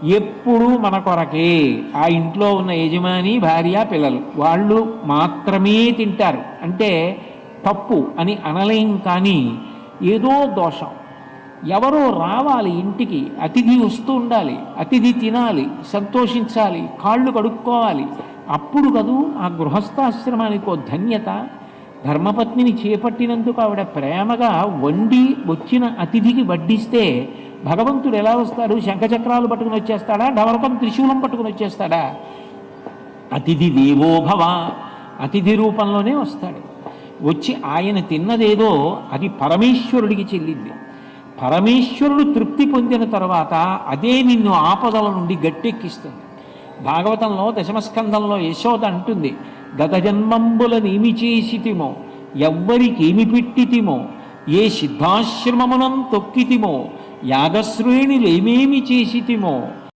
ఎప్పుడూ మన కొరకే. ఆ ఇంట్లో ఉన్న యజమాని, భార్య, పిల్లలు వాళ్ళు మాత్రమే తింటారు అంటే తప్పు అని అనలేం. కానీ ఏదో దోషం. ఎవరో రావాలి ఇంటికి, అతిథి వస్తూ ఉండాలి, అతిథి తినాలి, సంతోషించాలి, కాళ్ళు కడుక్కోవాలి. అప్పుడు కదూ ఆ గృహస్థాశ్రమానికి ఓ ధన్యత. ధర్మపత్నిని చేపట్టినందుకు ఆవిడ ప్రేమగా వండి వచ్చిన అతిథికి వడ్డిస్తే భగవంతుడు ఎలా వస్తాడు? శంఖచక్రాలు పట్టుకుని వచ్చేస్తాడా? డవరకం త్రిశూలం పట్టుకుని వచ్చేస్తాడా? అతిథి దేవో భవ, అతిథి రూపంలోనే వస్తాడు. వచ్చి ఆయన తిన్నదేదో అది పరమేశ్వరుడికి చెల్లింది. పరమేశ్వరుడు తృప్తి పొందిన తర్వాత అదే నిన్ను ఆపదల నుండి గట్టెక్కిస్తుంది. భాగవతంలో దశమస్కందంలో యశోద అంటుంది, గత జన్మంబులనేమి చేసితిమో, ఎవ్వరికేమి పెట్టితిమో, ఏ సిద్ధాశ్రమమునం తొక్కితిమో, యాగశ్రేణులేమేమి చేసితిమో,